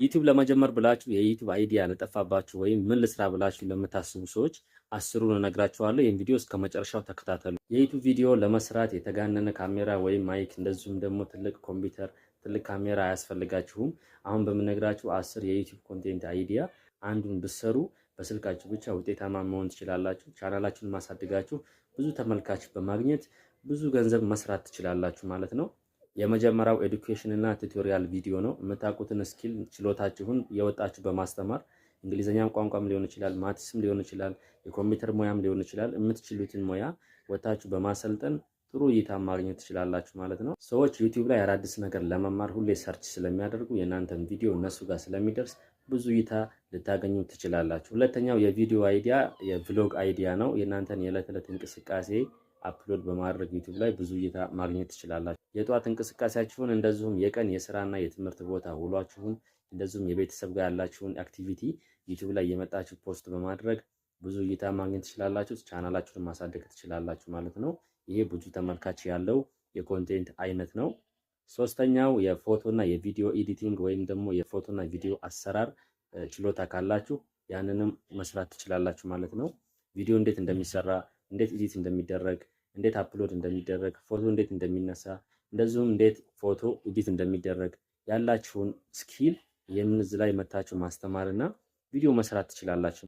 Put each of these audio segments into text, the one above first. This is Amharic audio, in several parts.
ዩቲዩብ ለመጀመር ብላችሁ የዩቲዩብ አይዲያ ለጠፋባችሁ ወይም ምን ልስራ ብላችሁ ለምታስቡ ሰዎች አስሩን እነግራችኋለሁ። ይህን ቪዲዮ እስከ መጨረሻው ተከታተሉ። የዩቲዩብ ቪዲዮ ለመስራት የተጋነነ ካሜራ ወይም ማይክ እንደዚሁም ደግሞ ትልቅ ኮምፒውተር፣ ትልቅ ካሜራ አያስፈልጋችሁም። አሁን በምነግራችሁ 10 የዩቲዩብ ኮንቴንት አይዲያ አንዱን ብትሰሩ በስልካችሁ ብቻ ውጤታማ መሆን ትችላላችሁ። ቻናላችሁን ማሳደጋችሁ ብዙ ተመልካች በማግኘት ብዙ ገንዘብ መስራት ትችላላችሁ ማለት ነው። የመጀመሪያው ኤዱኬሽን እና ቱቶሪያል ቪዲዮ ነው። የምታውቁትን ስኪል ችሎታችሁን የወጣችሁ በማስተማር እንግሊዘኛም ቋንቋም ሊሆን ይችላል፣ ማትስም ሊሆን ይችላል፣ የኮምፒውተር ሙያም ሊሆን ይችላል። የምትችሉትን ሙያ ወጣችሁ በማሰልጠን ጥሩ እይታ ማግኘት ትችላላችሁ ማለት ነው። ሰዎች ዩቲዩብ ላይ አዳዲስ ነገር ለመማር ሁሌ ሰርች ስለሚያደርጉ የእናንተን ቪዲዮ እነሱ ጋር ስለሚደርስ ብዙ እይታ ልታገኙ ትችላላችሁ። ሁለተኛው የቪዲዮ አይዲያ የቭሎግ አይዲያ ነው። የእናንተን የዕለት ዕለት እንቅስቃሴ አፕሎድ በማድረግ ዩቲዩብ ላይ ብዙ እይታ ማግኘት ትችላላችሁ። የጧት እንቅስቃሴያችሁን እንደዚሁም የቀን የስራና የትምህርት ቦታ ውሏችሁን እንደዚሁም የቤተሰብ ጋር ያላችሁን አክቲቪቲ ዩቲዩብ ላይ የመጣችሁ ፖስት በማድረግ ብዙ እይታ ማግኘት ትችላላችሁ። ቻናላችሁን ማሳደግ ትችላላችሁ ማለት ነው። ይሄ ብዙ ተመልካች ያለው የኮንቴንት አይነት ነው። ሶስተኛው የፎቶና የቪዲዮ ኤዲቲንግ ወይም ደግሞ የፎቶና ቪዲዮ አሰራር ችሎታ ካላችሁ ያንንም መስራት ትችላላችሁ ማለት ነው። ቪዲዮ እንዴት እንደሚሰራ፣ እንዴት ኤዲት እንደሚደረግ፣ እንዴት አፕሎድ እንደሚደረግ፣ ፎቶ እንዴት እንደሚነሳ እንደዚሁም እንዴት ፎቶ ኤዲት እንደሚደረግ ያላችሁን ስኪል እዚህ ላይ መታችሁ ማስተማርና ቪዲዮ መስራት ትችላላችሁ።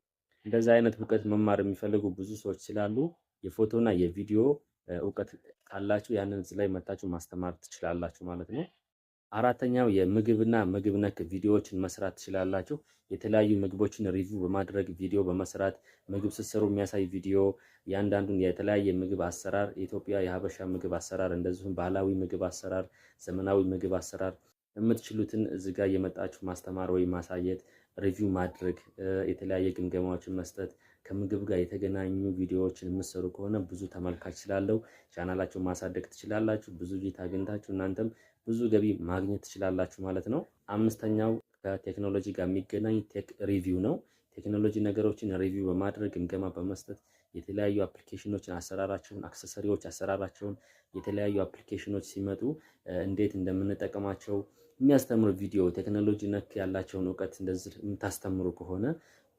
እንደዚህ አይነት እውቀት መማር የሚፈልጉ ብዙ ሰዎች ስላሉ የፎቶና የቪዲዮ እውቀት ካላችሁ ያንን እዚህ ላይ መታችሁ ማስተማር ትችላላችሁ ማለት ነው። አራተኛው የምግብና ምግብ ነክ ቪዲዮዎችን መስራት ትችላላችሁ። የተለያዩ ምግቦችን ሪቪው በማድረግ ቪዲዮ በመስራት ምግብ ስትሰሩ የሚያሳይ ቪዲዮ፣ ያንዳንዱን የተለያየ ምግብ አሰራር፣ የኢትዮጵያ የሀበሻ ምግብ አሰራር፣ እንደዚሁም ባህላዊ ምግብ አሰራር፣ ዘመናዊ ምግብ አሰራር የምትችሉትን እዚህ ጋር የመጣችሁ ማስተማር ወይም ማሳየት፣ ሪቪው ማድረግ፣ የተለያየ ግምገማዎችን መስጠት፣ ከምግብ ጋር የተገናኙ ቪዲዮዎችን የምትሰሩ ከሆነ ብዙ ተመልካች ስላለው ቻናላችሁን ማሳደግ ትችላላችሁ። ብዙ እይታ አግኝታችሁ እናንተም ብዙ ገቢ ማግኘት ትችላላችሁ ማለት ነው። አምስተኛው ከቴክኖሎጂ ጋር የሚገናኝ ቴክ ሪቪው ነው። ቴክኖሎጂ ነገሮችን ሪቪው በማድረግ ግምገማ በመስጠት የተለያዩ አፕሊኬሽኖችን አሰራራቸውን፣ አክሰሰሪዎች አሰራራቸውን፣ የተለያዩ አፕሊኬሽኖች ሲመጡ እንዴት እንደምንጠቀማቸው የሚያስተምሩ ቪዲዮ፣ ቴክኖሎጂ ነክ ያላቸውን እውቀት እንደዚህ የምታስተምሩ ከሆነ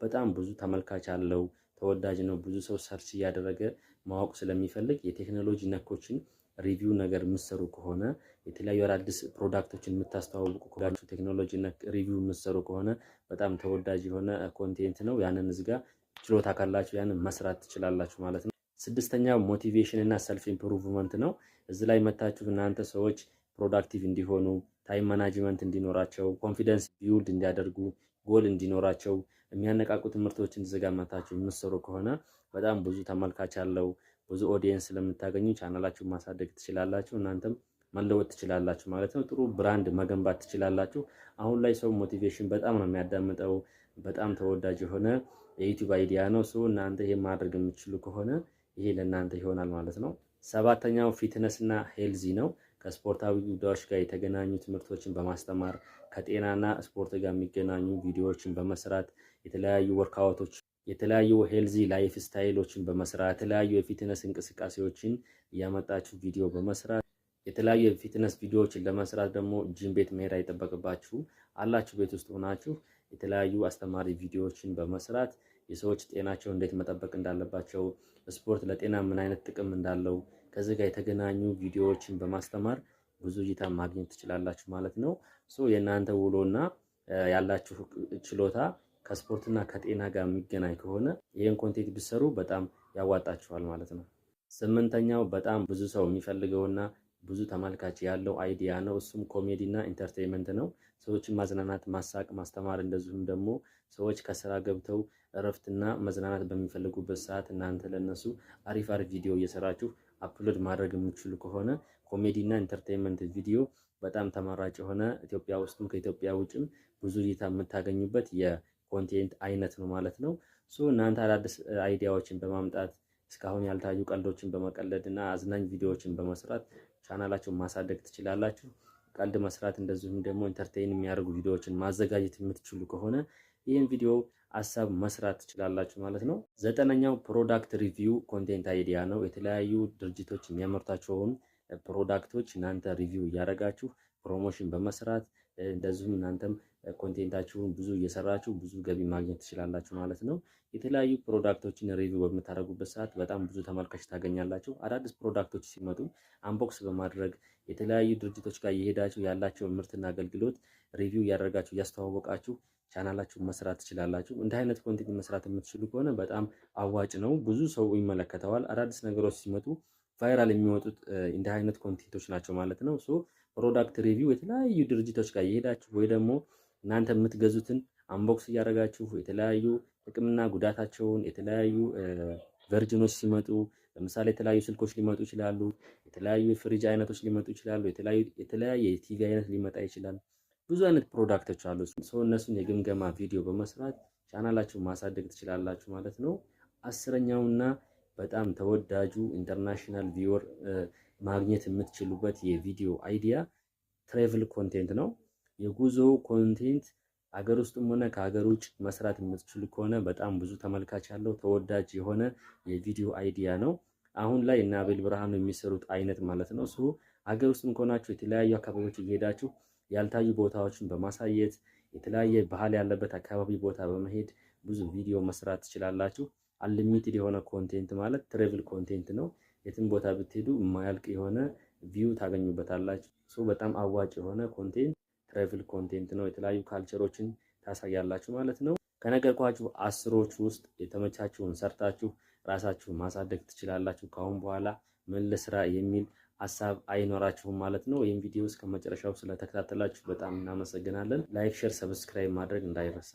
በጣም ብዙ ተመልካች አለው፣ ተወዳጅ ነው። ብዙ ሰው ሰርች እያደረገ ማወቅ ስለሚፈልግ የቴክኖሎጂ ነኮችን ሪቪው ነገር የምትሰሩ ከሆነ የተለያዩ አዳዲስ ፕሮዳክቶችን የምታስተዋውቁ ከሆነ ቴክኖሎጂ ነክ ሪቪው የምትሰሩ ከሆነ በጣም ተወዳጅ የሆነ ኮንቴንት ነው። ያንን እዚህ ጋር ችሎታ ካላችሁ ያንን መስራት ትችላላችሁ ማለት ነው። ስድስተኛው ሞቲቬሽን እና ሰልፍ ኢምፕሩቭመንት ነው። እዚህ ላይ መታችሁ እናንተ ሰዎች ፕሮዳክቲቭ እንዲሆኑ፣ ታይም ማናጅመንት እንዲኖራቸው፣ ኮንፊደንስ ቢውልድ እንዲያደርጉ፣ ጎል እንዲኖራቸው የሚያነቃቁ ትምህርቶችን እዚህ ጋር መታችሁ የምትሰሩ ከሆነ በጣም ብዙ ተመልካች አለው፣ ብዙ ኦዲየንስ ስለምታገኙ ቻናላችሁን ማሳደግ ትችላላችሁ። እናንተም መለወጥ ትችላላችሁ ማለት ነው። ጥሩ ብራንድ መገንባት ትችላላችሁ። አሁን ላይ ሰው ሞቲቬሽን በጣም ነው የሚያዳምጠው። በጣም ተወዳጅ የሆነ የዩቲዩብ አይዲያ ነው። ሰው እናንተ ይሄን ማድረግ የምትችሉ ከሆነ ይሄ ለእናንተ ይሆናል ማለት ነው። ሰባተኛው ፊትነስ እና ሄልዚ ነው። ከስፖርታዊ ጉዳዮች ጋር የተገናኙ ትምህርቶችን በማስተማር ከጤናና ስፖርት ጋር የሚገናኙ ቪዲዮዎችን በመስራት የተለያዩ ወርክአውቶች፣ የተለያዩ ሄልዚ ላይፍ ስታይሎችን በመስራት የተለያዩ የፊትነስ እንቅስቃሴዎችን እያመጣችሁ ቪዲዮ በመስራት የተለያዩ የፊትነስ ቪዲዮዎችን ለመስራት ደግሞ ጂም ቤት መሄድ አይጠበቅባችሁ። አላችሁ ቤት ውስጥ ሆናችሁ የተለያዩ አስተማሪ ቪዲዮዎችን በመስራት የሰዎች ጤናቸው እንዴት መጠበቅ እንዳለባቸው፣ ስፖርት ለጤና ምን አይነት ጥቅም እንዳለው ከዚህ ጋር የተገናኙ ቪዲዮዎችን በማስተማር ብዙ እይታ ማግኘት ትችላላችሁ ማለት ነው። የእናንተ ውሎና ያላችሁ ችሎታ ከስፖርትና ከጤና ጋር የሚገናኝ ከሆነ ይህን ኮንቴንት ቢሰሩ በጣም ያዋጣችኋል ማለት ነው። ስምንተኛው በጣም ብዙ ሰው የሚፈልገውና ብዙ ተመልካች ያለው አይዲያ ነው። እሱም ኮሜዲና ኢንተርቴይንመንት ነው። ሰዎችን ማዝናናት፣ ማሳቅ፣ ማስተማር እንደዚሁም ደግሞ ሰዎች ከስራ ገብተው እረፍትና መዝናናት በሚፈልጉበት ሰዓት እናንተ ለነሱ አሪፍ ቪዲዮ እየሰራችሁ አፕሎድ ማድረግ የምትችሉ ከሆነ ኮሜዲና ኢንተርቴይንመንት ቪዲዮ በጣም ተመራጭ የሆነ ኢትዮጵያ ውስጥም ከኢትዮጵያ ውጭም ብዙ እይታ የምታገኙበት የኮንቴንት አይነት ነው ማለት ነው። እናንተ አዳዲስ አይዲያዎችን በማምጣት እስካሁን ያልታዩ ቀልዶችን በመቀለድ እና አዝናኝ ቪዲዮዎችን በመስራት ቻናላችሁን ማሳደግ ትችላላችሁ። ቀልድ መስራት እንደዚሁም ደግሞ ኢንተርቴይን የሚያደርጉ ቪዲዮዎችን ማዘጋጀት የምትችሉ ከሆነ ይህን ቪዲዮ ሀሳብ መስራት ትችላላችሁ ማለት ነው። ዘጠነኛው ፕሮዳክት ሪቪው ኮንቴንት አይዲያ ነው። የተለያዩ ድርጅቶች የሚያመርቷቸውን ፕሮዳክቶች እናንተ ሪቪው እያደረጋችሁ ፕሮሞሽን በመስራት እንደዚሁም እናንተም ኮንቴንታችሁን ብዙ እየሰራችሁ ብዙ ገቢ ማግኘት ትችላላችሁ ማለት ነው። የተለያዩ ፕሮዳክቶችን ሪቪው በምታደርጉበት ሰዓት በጣም ብዙ ተመልካች ታገኛላችሁ። አዳዲስ ፕሮዳክቶች ሲመጡ አንቦክስ በማድረግ የተለያዩ ድርጅቶች ጋር እየሄዳችሁ ያላቸውን ምርትና አገልግሎት ሪቪው እያደረጋችሁ እያስተዋወቃችሁ ቻናላችሁን መስራት ትችላላችሁ። እንደ አይነት ኮንቴንት መስራት የምትችሉ ከሆነ በጣም አዋጭ ነው። ብዙ ሰው ይመለከተዋል። አዳዲስ ነገሮች ሲመጡ ቫይራል የሚወጡት እንደ አይነት ኮንቴንቶች ናቸው ማለት ነው። ሶ ፕሮዳክት ሪቪው የተለያዩ ድርጅቶች ጋር እየሄዳችሁ ወይ ደግሞ እናንተ የምትገዙትን አንቦክስ እያደረጋችሁ የተለያዩ ጥቅምና ጉዳታቸውን የተለያዩ ቨርጅኖች ሲመጡ ለምሳሌ የተለያዩ ስልኮች ሊመጡ ይችላሉ። የተለያዩ ፍሪጅ አይነቶች ሊመጡ ይችላሉ። የተለያየ የቲቪ አይነት ሊመጣ ይችላል። ብዙ አይነት ፕሮዳክቶች አሉ። ሰው እነሱን የግምገማ ቪዲዮ በመስራት ቻናላችሁን ማሳደግ ትችላላችሁ ማለት ነው። አስረኛውና በጣም ተወዳጁ ኢንተርናሽናል ቪወር ማግኘት የምትችሉበት የቪዲዮ አይዲያ ትራቨል ኮንቴንት ነው። የጉዞ ኮንቴንት አገር ውስጥም ሆነ ከሀገር ውጭ መስራት የምትችሉ ከሆነ በጣም ብዙ ተመልካች ያለው ተወዳጅ የሆነ የቪዲዮ አይዲያ ነው። አሁን ላይ እና አቤል ብርሃኑ የሚሰሩት አይነት ማለት ነው። ሶ ሀገር ውስጥም ከሆናችሁ የተለያዩ አካባቢዎች እየሄዳችሁ ያልታዩ ቦታዎችን በማሳየት የተለያየ ባህል ያለበት አካባቢ ቦታ በመሄድ ብዙ ቪዲዮ መስራት ትችላላችሁ። አንሊሚትድ የሆነ ኮንቴንት ማለት ትራቨል ኮንቴንት ነው። የትም ቦታ ብትሄዱ የማያልቅ የሆነ ቪው ታገኙበታላችሁ። ሶ በጣም አዋጭ የሆነ ኮንቴንት ትራቨል ኮንቴንት ነው። የተለያዩ ካልቸሮችን ታሳያላችሁ ማለት ነው። ከነገርኳችሁ አስሮች ውስጥ የተመቻችሁን ሰርታችሁ ራሳችሁን ማሳደግ ትችላላችሁ። ከአሁን በኋላ ምን ልስራ የሚል ሀሳብ አይኖራችሁም ማለት ነው። ይህን ቪዲዮ እስከ መጨረሻው ስለተከታተላችሁ በጣም እናመሰግናለን። ላይክ፣ ሼር፣ ሰብስክራይብ ማድረግ እንዳይረሳ።